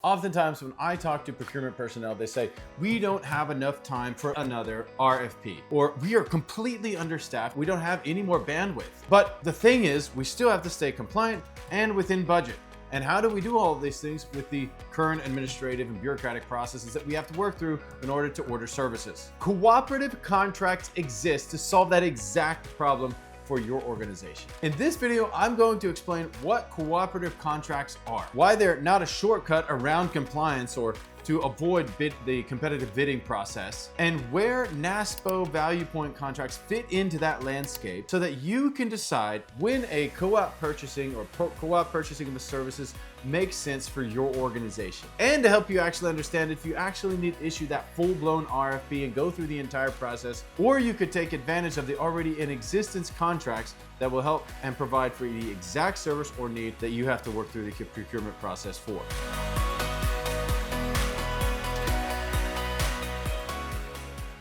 Oftentimes when I talk to procurement personnel, they say, we don't have enough time for another RFP, or we are completely understaffed, we don't have any more bandwidth. But the thing is, we still have to stay compliant and within budget. And how do we do all of these things with the current administrative and bureaucratic processes that we have to work through in order to order services? Cooperative contracts exist to solve that exact problem for your organization. In this video, I'm going to explain what cooperative contracts are, why they're not a shortcut around compliance or to avoid the competitive bidding process, and where NASPO ValuePoint contracts fit into that landscape so that you can decide when a co-op purchasing or co-op purchasing of the services makes sense for your organization. And to help you actually understand if you actually need to issue that full-blown RFP and go through the entire process, or you could take advantage of the already in existence contracts that will help and provide for the exact service or need that you have to work through the procurement process for.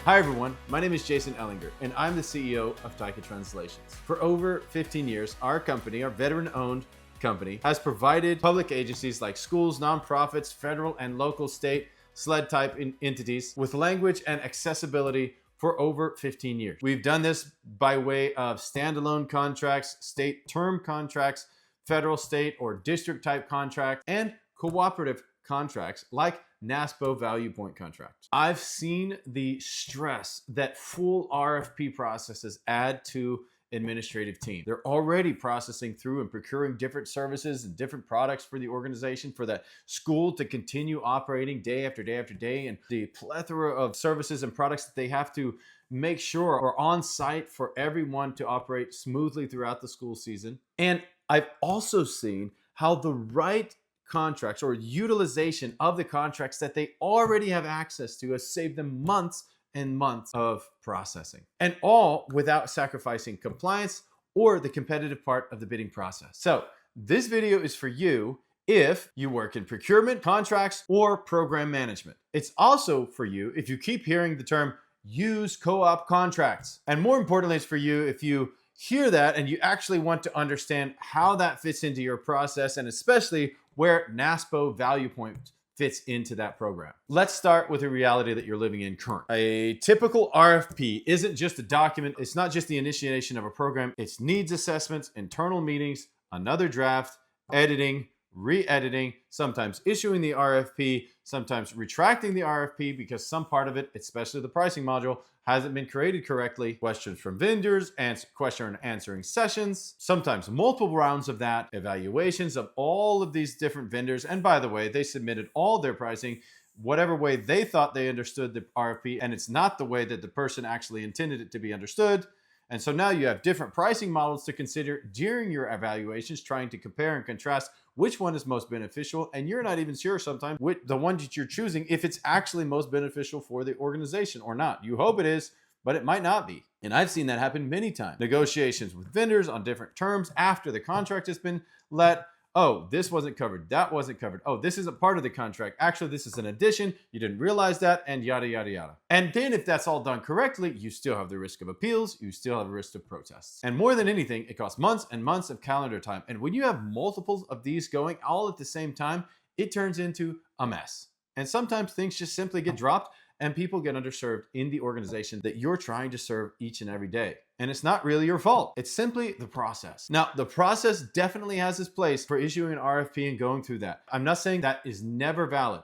Hi everyone, my name is Jason Ehlinger, and I'm the CEO of TaikaTranslations. For over 15 years, our company, our veteran-owned company, has provided public agencies like schools, nonprofits, federal and local state, SLED-type entities with language and accessibility for over 15 years. We've done this by way of standalone contracts, state term contracts, federal, state, or district-type contracts, and cooperative contracts like NASPO ValuePoint contracts. I've seen the stress that full RFP processes add to administrative team. They're already processing through and procuring different services and different products for the organization, for that school to continue operating day after day after day, and the plethora of services and products that they have to make sure are on site for everyone to operate smoothly throughout the school season. And I've also seen how the right contracts or utilization of the contracts that they already have access to has saved them months and months of processing, and all without sacrificing compliance or the competitive part of the bidding process. So this video is for you if you work in procurement, contracts, or program management. It's also for you if you keep hearing the term use co-op contracts. And more importantly, it's for you if you hear that and you actually want to understand how that fits into your process, and especially where NASPO ValuePoint fits into that program. Let's start with the reality that you're living in currently. A typical RFP isn't just a document. It's not just the initiation of a program. It's needs assessments, internal meetings, another draft, editing, re-editing, sometimes issuing the RFP, sometimes retracting the RFP because some part of it, especially the pricing module, hasn't been created correctly, questions from vendors, and question and answering sessions, sometimes multiple rounds of that, evaluations of all of these different vendors. And by the way, they submitted all their pricing whatever way they thought they understood the RFP, and it's not the way that the person actually intended it to be understood. And so now you have different pricing models to consider during your evaluations, trying to compare and contrast which one is most beneficial. And you're not even sure sometimes with the one that you're choosing if it's actually most beneficial for the organization or not. You hope it is, but it might not be. And I've seen that happen many times. Negotiations with vendors on different terms after the contract has been let. Oh, this wasn't covered. That wasn't covered. Oh, this isn't part of the contract. Actually, this is an addition. You didn't realize that, and yada, yada, yada. And then if that's all done correctly, you still have the risk of appeals. You still have a risk of protests. And more than anything, it costs months and months of calendar time. And when you have multiples of these going all at the same time, it turns into a mess. And sometimes things just simply get dropped and people get underserved in the organization that you're trying to serve each and every day. And it's not really your fault. It's simply the process. Now, the process definitely has its place for issuing an RFP and going through that. I'm not saying that is never valid,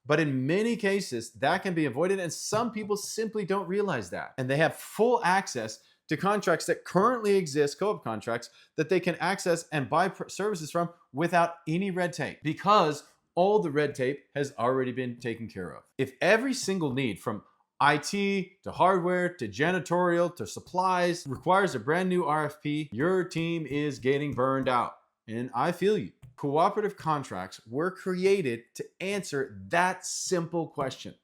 but in many cases that can be avoided, and some people simply don't realize that. And they have full access to contracts that currently exist, co-op contracts, that they can access and buy services from without any red tape, because all the red tape has already been taken care of. If every single need from IT to hardware to janitorial to supplies requires a brand new RFP, your team is getting burned out. And I feel you. Cooperative contracts were created to answer that simple question.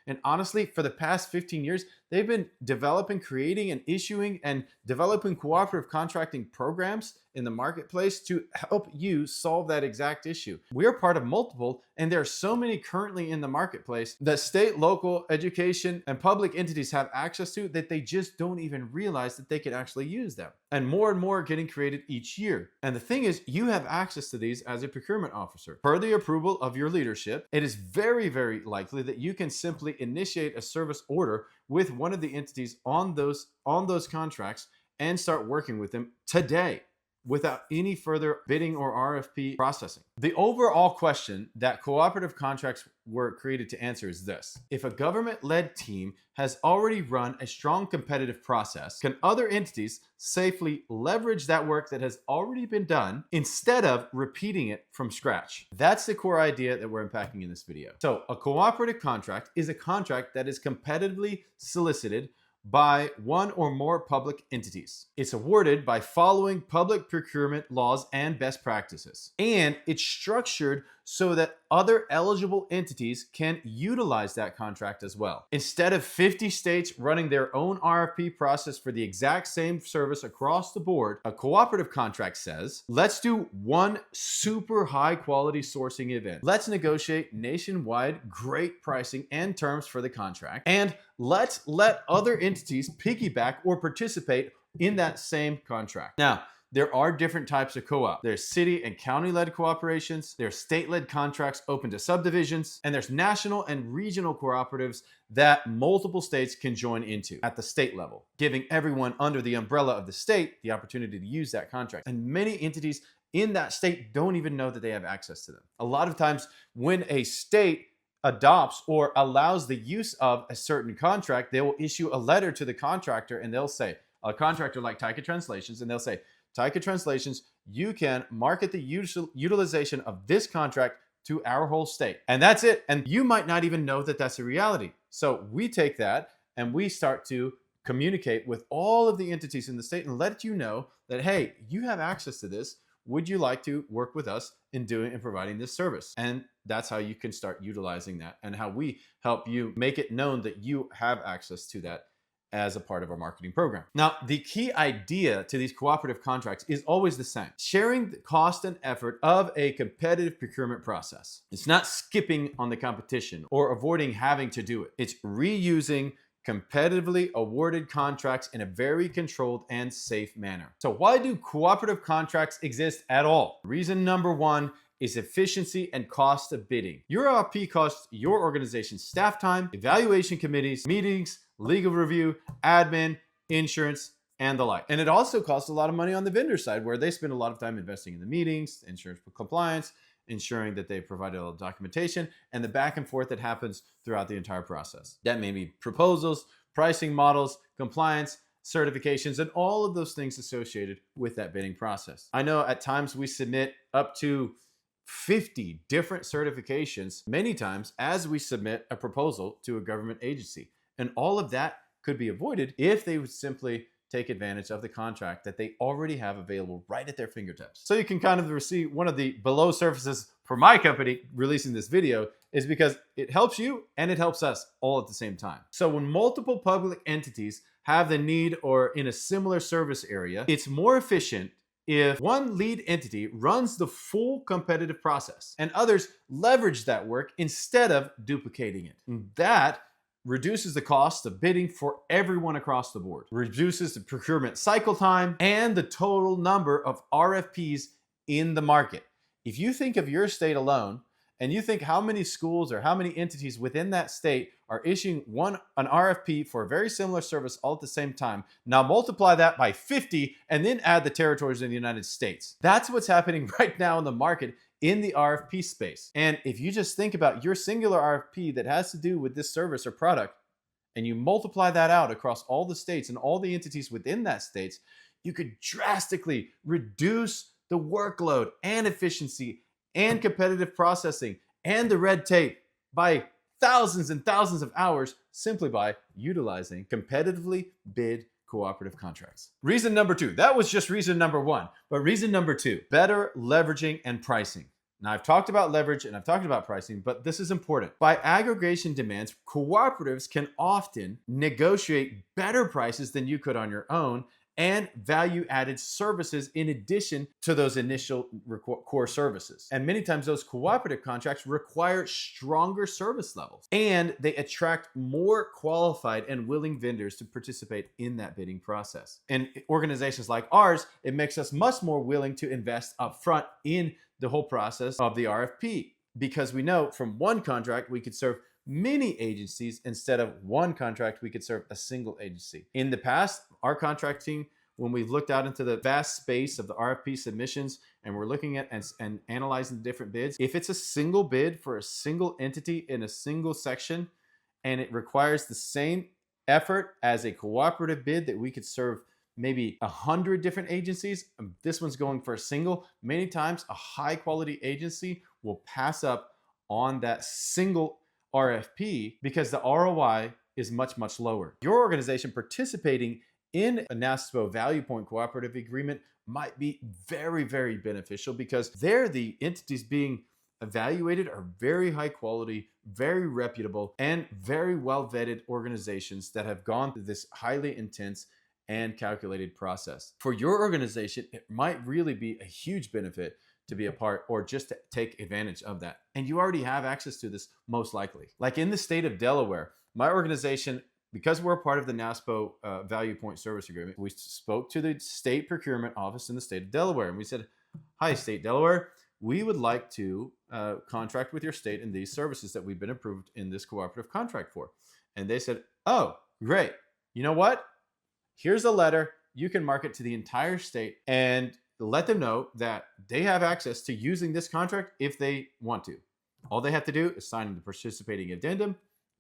And honestly, for the past 15 years, they've been developing, creating, and issuing and developing cooperative contracting programs in the marketplace to help you solve that exact issue. We're part of multiple, and there are so many currently in the marketplace that state, local, education, and public entities have access to that they just don't even realize that they could actually use them. And more are getting created each year. And the thing is, you have access to these as a procurement officer. Per the approval of your leadership, it is very likely that you can simply initiate a service order with one of the entities on those contracts and start working with them today, without any further bidding or RFP processing. The overall question that cooperative contracts were created to answer is this: if a government-led team has already run a strong competitive process, can other entities safely leverage that work that has already been done instead of repeating it from scratch? That's the core idea that we're unpacking in this video. So a cooperative contract is a contract that is competitively solicited by one or more public entities. It's awarded by following public procurement laws and best practices. And it's structured so that other eligible entities can utilize that contract as well. Instead of 50 states running their own RFP process for the exact same service across the board, a cooperative contract says, let's do one super high quality sourcing event. Let's negotiate nationwide great pricing and terms for the contract. And let's let other entities piggyback or participate in that same contract. Now, there are different types of co-op. There's city and county-led cooperations, there's state-led contracts open to subdivisions, and there's national and regional cooperatives that multiple states can join into at the state level, giving everyone under the umbrella of the state the opportunity to use that contract. And many entities in that state don't even know that they have access to them. A lot of times when a state adopts or allows the use of a certain contract, they will issue a letter to the contractor, and they'll say, a contractor like TaikaTranslations, and they'll say, TaikaTranslations, you can market the utilization of this contract to our whole state. And that's it. And you might not even know that that's a reality. So we take that and we start to communicate with all of the entities in the state and let you know that, hey, you have access to this. Would you like to work with us in doing and providing this service? And that's how you can start utilizing that, and how we help you make it known that you have access to that as a part of our marketing program. Now, the key idea to these cooperative contracts is always the same: sharing the cost and effort of a competitive procurement process. It's not skipping on the competition or avoiding having to do it. It's reusing competitively awarded contracts in a very controlled and safe manner. So why do cooperative contracts exist at all? Reason number one is efficiency and cost of bidding. Your RFP costs your organization staff time, evaluation committees, meetings, legal review, admin, insurance, and the like. And it also costs a lot of money on the vendor side, where they spend a lot of time investing in the meetings, insurance compliance, ensuring that they provided all the documentation, and the back and forth that happens throughout the entire process. That may be proposals, pricing models, compliance, certifications, and all of those things associated with that bidding process. I know at times we submit up to 50 different certifications, many times, as we submit a proposal to a government agency. And all of that could be avoided if they would simply take advantage of the contract that they already have available right at their fingertips. So you can kind of see one of the below surfaces for my company releasing this video is because it helps you and it helps us all at the same time. So when multiple public entities have the need or in a similar service area, it's more efficient if one lead entity runs the full competitive process and others leverage that work instead of duplicating it. And that reduces the cost of bidding for everyone across the board, reduces the procurement cycle time and the total number of RFPs in the market. If you think of your state alone, and you think how many schools or how many entities within that state are issuing an RFP for a very similar service all at the same time, now multiply that by 50 and then add the territories in the United States. That's what's happening right now in the market in the RFP space. And if you just think about your singular RFP that has to do with this service or product, and you multiply that out across all the states and all the entities within that states, you could drastically reduce the workload and efficiency and competitive processing and the red tape by thousands and thousands of hours simply by utilizing competitively bid cooperative contracts. Reason number two, that was just reason number one, but reason number two, better leveraging and pricing. Now, I've talked about leverage and I've talked about pricing, but this is important. By aggregation demands, cooperatives can often negotiate better prices than you could on your own and value-added services in addition to those initial core services. And many times those cooperative contracts require stronger service levels, and they attract more qualified and willing vendors to participate in that bidding process. And organizations like ours, it makes us much more willing to invest upfront in the whole process of the RFP, because we know from one contract we could serve many agencies instead of one contract we could serve a single agency. In the past, our contract team, when we've looked out into the vast space of the RFP submissions and we're looking at and analyzing the different bids, if it's a single bid for a single entity in a single section and it requires the same effort as a cooperative bid that we could serve maybe 100 different agencies, this one's going for a single. Many times a high quality agency will pass up on that single RFP because the ROI is much, much lower. Your organization participating in a NASPO ValuePoint cooperative agreement might be very, very beneficial because the entities being evaluated are very high quality, very reputable, and very well vetted organizations that have gone through this highly intense and calculated process. For your organization, it might really be a huge benefit to be a part or just to take advantage of that. And you already have access to this most likely. Like in the state of Delaware, my organization, because we're a part of the NASPO ValuePoint service agreement, we spoke to the state procurement office in the state of Delaware. And we said, hi, state Delaware, we would like to contract with your state in these services that we've been approved in this cooperative contract for. And they said, oh, great. You know what? Here's a letter. You can mark it to the entire state and let them know that they have access to using this contract if they want to. All they have to do is sign the participating addendum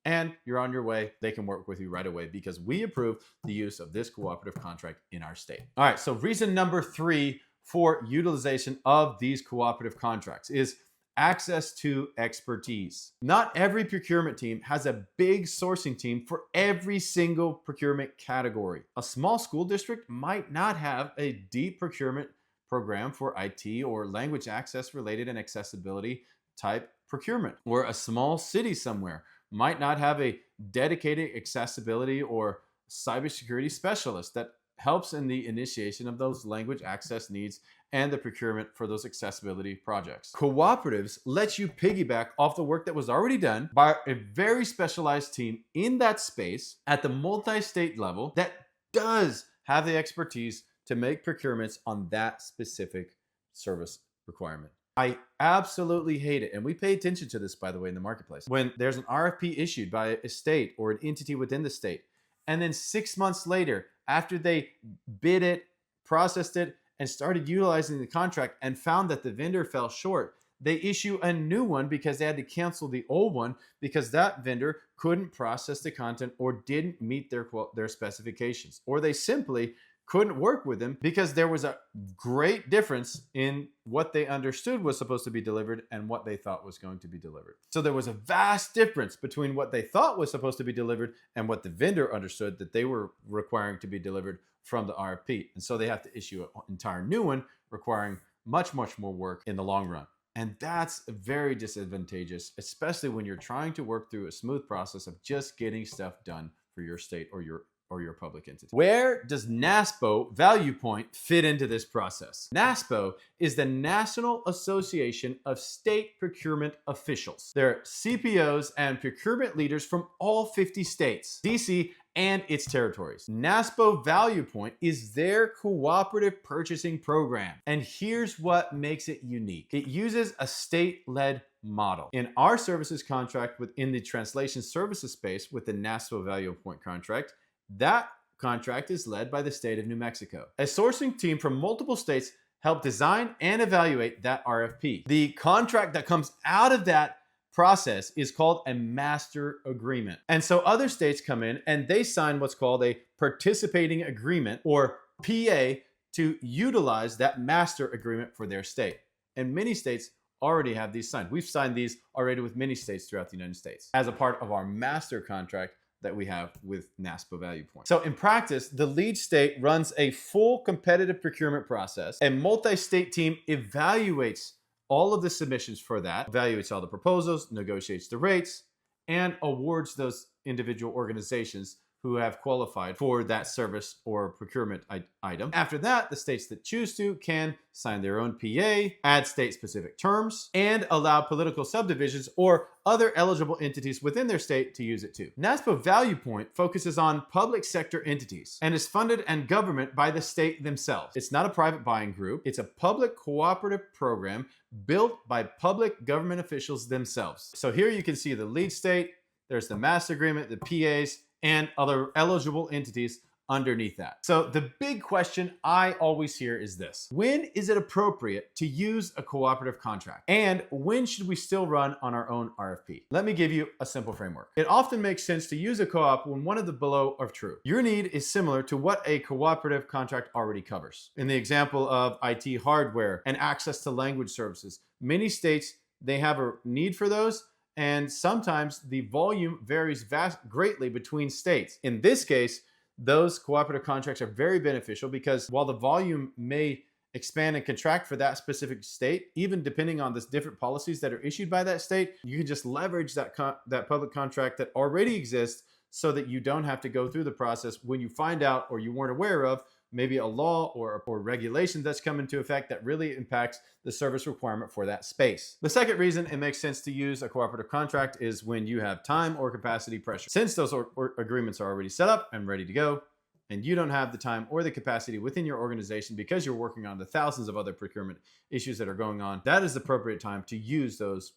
and you're on your way. They can work with you right away because we approve the use of this cooperative contract in our state. All right, so reason number 3 for utilization of these cooperative contracts is access to expertise. Not every procurement team has a big sourcing team for every single procurement category. A small school district might not have a deep procurement program for IT or language access related and accessibility type procurement. Or a small city somewhere might not have a dedicated accessibility or cybersecurity specialist that helps in the initiation of those language access needs and the procurement for those accessibility projects. Cooperatives let you piggyback off the work that was already done by a very specialized team in that space at the multi-state level that does have the expertise to make procurements on that specific service requirement. I absolutely hate it. And we pay attention to this, by the way, in the marketplace. When there's an RFP issued by a state or an entity within the state, and then 6 months later, after they bid it, processed it, and started utilizing the contract and found that the vendor fell short, they issue a new one because they had to cancel the old one because that vendor couldn't process the content or didn't meet their specifications, or they simply couldn't work with them because there was a great difference in what they understood was supposed to be delivered and what they thought was going to be delivered. So there was a vast difference between what they thought was supposed to be delivered and what the vendor understood that they were requiring to be delivered from the RFP. And so they have to issue an entire new one requiring much, much more work in the long run. And that's very disadvantageous, especially when you're trying to work through a smooth process of just getting stuff done for your state or your public entity. Where does NASPO ValuePoint fit into this process? NASPO is the National Association of State Procurement Officials. They're CPOs and procurement leaders from all 50 states, DC, and its territories. NASPO ValuePoint is their cooperative purchasing program. And here's what makes it unique. It uses a state-led model. In our services contract within the translation services space with the NASPO ValuePoint contract, that contract is led by the state of New Mexico. A sourcing team from multiple states helped design and evaluate that RFP. The contract that comes out of that process is called a master agreement. And so other states come in and they sign what's called a participating agreement, or PA, to utilize that master agreement for their state. And many states already have these signed. We've signed these already with many states throughout the United States as a part of our master contract that we have with NASPO ValuePoint. So in practice, the lead state runs a full competitive procurement process. A multi-state team evaluates all of the submissions for that, evaluates all the proposals, negotiates the rates, and awards those individual organizations who have qualified for that service or procurement item. After that, the states that choose to can sign their own PA, add state-specific terms, and allow political subdivisions or other eligible entities within their state to use it too. NASPO ValuePoint focuses on public sector entities and is funded and government by the state themselves. It's not a private buying group. It's a public cooperative program built by public government officials themselves. So here you can see the lead state, there's the master agreement, the PAs, and other eligible entities underneath that. So the big question I always hear is this: when is it appropriate to use a cooperative contract? And when should we still run on our own RFP? Let me give you a simple framework. It often makes sense to use a co-op when one of the below are true. Your need is similar to what a cooperative contract already covers. In the example of IT hardware and access to language services, many states, they have a need for those, and sometimes the volume varies greatly between states. In this case, those cooperative contracts are very beneficial because while the volume may expand and contract for that specific state, even depending on the different policies that are issued by that state, you can just leverage that public contract that already exists so that you don't have to go through the process when you find out or you weren't aware of maybe a law or regulation that's come into effect that really impacts the service requirement for that space. The second reason it makes sense to use a cooperative contract is when you have time or capacity pressure. Since those agreements are already set up and ready to go, and you don't have the time or the capacity within your organization because you're working on the thousands of other procurement issues that are going on, that is the appropriate time to use those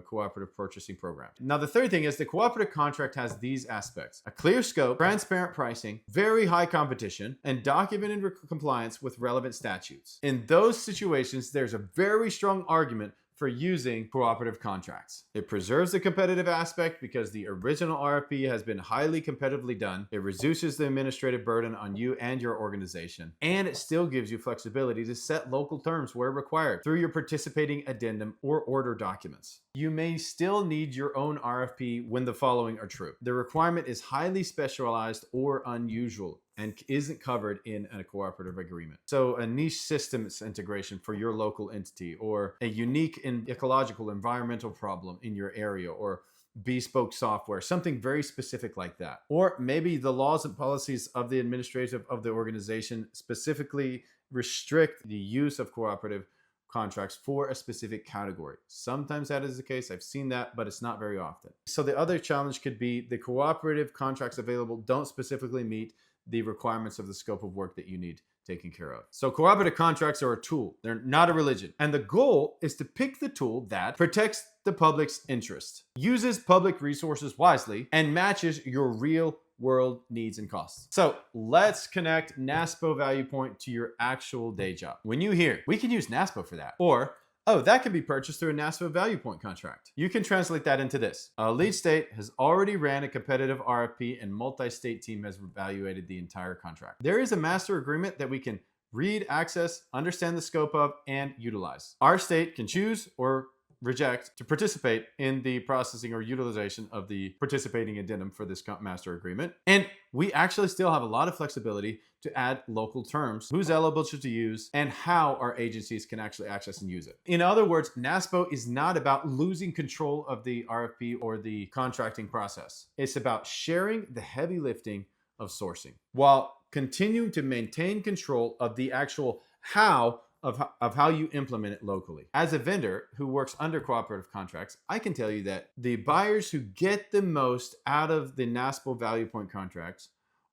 cooperative purchasing programs. Now, the third thing is the cooperative contract has these aspects: a clear scope, transparent pricing, very high competition, and documented compliance with relevant statutes. In those situations, there's a very strong argument for using cooperative contracts. It preserves the competitive aspect because the original RFP has been highly competitively done. It reduces the administrative burden on you and your organization, and it still gives you flexibility to set local terms where required through your participating addendum or order documents. You may still need your own RFP when the following are true: the requirement is highly specialized or unusual and isn't covered in a cooperative agreement. So a niche systems integration for your local entity, or a unique and ecological environmental problem in your area, or bespoke software, something very specific like that. Or maybe the laws and policies of the administrative of the organization specifically restrict the use of cooperative contracts for a specific category. Sometimes that is the case. I've seen that, but it's not very often. So the other challenge could be the cooperative contracts available don't specifically meet the requirements of the scope of work that you need taken care of. So cooperative contracts are a tool. They're not a religion. And the goal is to pick the tool that protects the public's interest, uses public resources wisely, and matches your real world needs and costs. So let's connect NASPO ValuePoint to your actual day job. When you hear, we can use NASPO for that, or oh, that can be purchased through a NASPO ValuePoint contract, you can translate that into this: a lead state has already ran a competitive RFP and multi-state team has evaluated the entire contract. There is a master agreement that we can read, access, understand the scope of, and utilize. Our state can choose or reject to participate in the processing or utilization of the participating addendum for this master agreement. And we actually still have a lot of flexibility to add local terms, who's eligible to use, and how our agencies can actually access and use it. In other words, NASPO is not about losing control of the RFP or the contracting process. It's about sharing the heavy lifting of sourcing while continuing to maintain control of the actual how of how you implement it locally. As a vendor who works under cooperative contracts, I can tell you that the buyers who get the most out of the NASPO ValuePoint contracts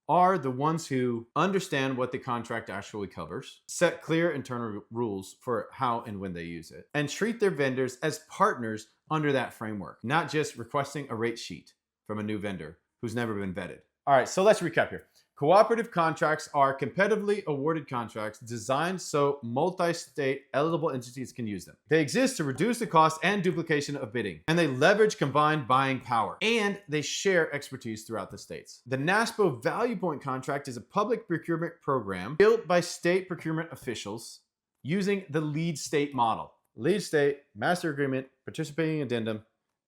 are the ones who understand what the contract actually covers, set clear internal rules for how and when they use it, and treat their vendors as partners under that framework, not just requesting a rate sheet from a new vendor who's never been vetted. All right, so let's recap here. Cooperative contracts are competitively awarded contracts designed so multi-state eligible entities can use them. They exist to reduce the cost and duplication of bidding, and they leverage combined buying power, and they share expertise throughout the states. The NASPO ValuePoint contract is a public procurement program built by state procurement officials using the lead state model. Lead state, master agreement, participating addendum,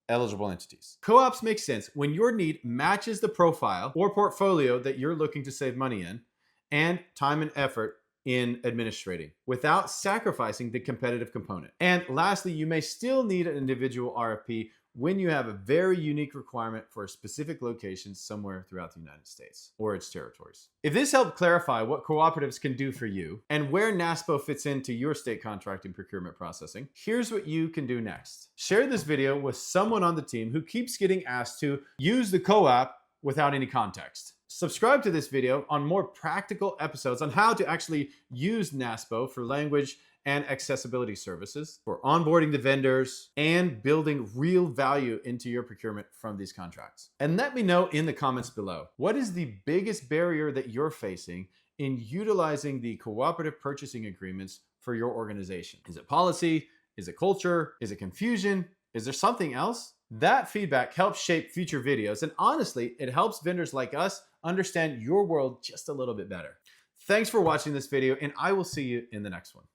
eligible entities. Co-ops make sense when your need matches the profile or portfolio that you're looking to save money in, and time and effort in administrating without sacrificing the competitive component. And lastly, you may still need an individual RFP when you have a very unique requirement for a specific location somewhere throughout the United States or its territories. If this helped clarify what cooperatives can do for you and where NASPO fits into your state contracting procurement processing, here's what you can do next. Share this video with someone on the team who keeps getting asked to use the co-op without any context. Subscribe to this video on more practical episodes on how to actually use NASPO for language and accessibility services, for onboarding the vendors, and building real value into your procurement from these contracts. And let me know in the comments below, what is the biggest barrier that you're facing in utilizing the cooperative purchasing agreements for your organization? Is it policy? Is it culture? Is it confusion? Is there something else? That feedback helps shape future videos, and honestly, it helps vendors like us understand your world just a little bit better. Thanks for watching this video, and I will see you in the next one.